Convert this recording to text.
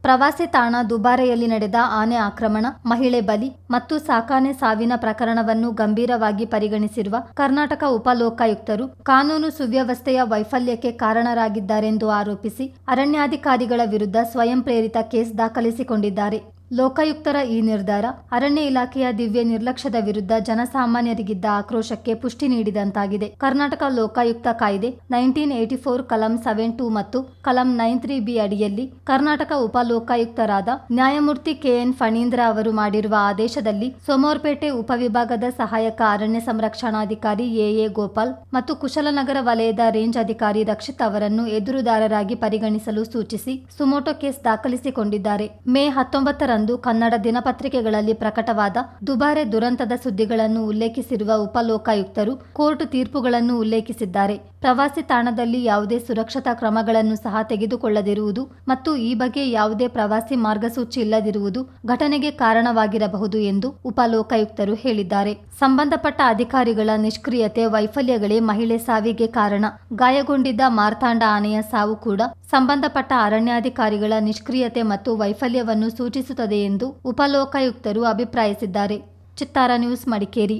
ಪ್ರವಾಸಿ ತಾಣ ದುಬಾರೆಯಲ್ಲಿ ನಡೆದ ಆನೆ ಆಕ್ರಮಣ, ಮಹಿಳೆ ಬಲಿ ಮತ್ತು ಸಾಕಾನೆ ಸಾವಿನ ಪ್ರಕರಣವನ್ನು ಗಂಭೀರವಾಗಿ ಪರಿಗಣಿಸಿರುವ ಕರ್ನಾಟಕ ಉಪಲೋಕಾಯುಕ್ತರು ಕಾನೂನು ಸುವ್ಯವಸ್ಥೆಯ ವೈಫಲ್ಯಕ್ಕೆ ಕಾರಣರಾಗಿದ್ದಾರೆಂದು ಆರೋಪಿಸಿ ಅರಣ್ಯಾಧಿಕಾರಿಗಳ ವಿರುದ್ಧ ಸ್ವಯಂ ಪ್ರೇರಿತ ಕೇಸ್ ದಾಖಲಿಸಿಕೊಂಡಿದ್ದಾರೆ. ಲೋಕಾಯುಕ್ತರ ಈ ನಿರ್ಧಾರ ಅರಣ್ಯ ಇಲಾಖೆಯ ದಿವ್ಯ ನಿರ್ಲಕ್ಷ್ಯದ ವಿರುದ್ಧ ಜನಸಾಮಾನ್ಯರಿಗಿದ್ದ ಆಕ್ರೋಶಕ್ಕೆ ಪುಷ್ಟಿ ನೀಡಿದಂತಾಗಿದೆ. ಕರ್ನಾಟಕ ಲೋಕಾಯುಕ್ತ ಕಾಯ್ದೆ 1984 ಕಲಂ 7(2) ಮತ್ತು ಕಲಂ 9(3)(b) ಅಡಿಯಲ್ಲಿ ಕರ್ನಾಟಕ ಉಪಲೋಕಾಯುಕ್ತರಾದ ನ್ಯಾಯಮೂರ್ತಿ KN ಫಣೀಂದ್ರ ಅವರು ಮಾಡಿರುವ ಆದೇಶದಲ್ಲಿ ಸೋಮವಾರಪೇಟೆ ಉಪವಿಭಾಗದ ಸಹಾಯಕ ಅರಣ್ಯ ಸಂರಕ್ಷಣಾಧಿಕಾರಿ AA ಗೋಪಾಲ್ ಮತ್ತು ಕುಶಲನಗರ ವಲಯದ ರೇಂಜ್ ಅಧಿಕಾರಿ ರಕ್ಷಿತ್ ಅವರನ್ನು ಎದುರುದಾರರಾಗಿ ಪರಿಗಣಿಸಲು ಸೂಚಿಸಿ ಸುಮೋಟೋ ಕೇಸ್ ದಾಖಲಿಸಿಕೊಂಡಿದ್ದಾರೆ. ಮೇ 19 ಕನ್ನಡ ದಿನಪತ್ರಿಕೆಗಳಲ್ಲಿ ಪ್ರಕಟವಾದ ದುಬಾರೆ ದುರಂತದ ಸುದ್ದಿಗಳನ್ನು ಉಲ್ಲೇಖಿಸಿರುವ ಉಪಲೋಕಾಯುಕ್ತರು ಕೋರ್ಟ್ ತೀರ್ಪುಗಳನ್ನು ಉಲ್ಲೇಖಿಸಿದ್ದಾರೆ. ಪ್ರವಾಸಿ ತಾಣದಲ್ಲಿ ಯಾವುದೇ ಸುರಕ್ಷತಾ ಕ್ರಮಗಳನ್ನು ಸಹ ತೆಗೆದುಕೊಳ್ಳದಿರುವುದು ಮತ್ತು ಈ ಬಗ್ಗೆ ಯಾವುದೇ ಪ್ರವಾಸಿ ಮಾರ್ಗಸೂಚಿ ಇಲ್ಲದಿರುವುದು ಘಟನೆಗೆ ಕಾರಣವಾಗಿರಬಹುದು ಎಂದು ಉಪಲೋಕಾಯುಕ್ತರು ಹೇಳಿದ್ದಾರೆ. ಸಂಬಂಧಪಟ್ಟ ಅಧಿಕಾರಿಗಳ ನಿಷ್ಕ್ರಿಯತೆ, ವೈಫಲ್ಯಗಳೇ ಮಹಿಳೆ ಸಾವಿಗೆ ಕಾರಣ. ಗಾಯಗೊಂಡಿದ್ದ ಮಾರ್ತಾಂಡ ಆನೆಯ ಸಾವು ಕೂಡ ಸಂಬಂಧಪಟ್ಟ ಅರಣ್ಯಾಧಿಕಾರಿಗಳ ನಿಷ್ಕ್ರಿಯತೆ ಮತ್ತು ವೈಫಲ್ಯವನ್ನು ಸೂಚಿಸುತ್ತದೆ ಎಂದು ಉಪಲೋಕಾಯುಕ್ತರು ಅಭಿಪ್ರಾಯಿಸಿದ್ದಾರೆ. ಚಿತ್ತಾರ ನ್ಯೂಸ್, ಮಡಿಕೇರಿ.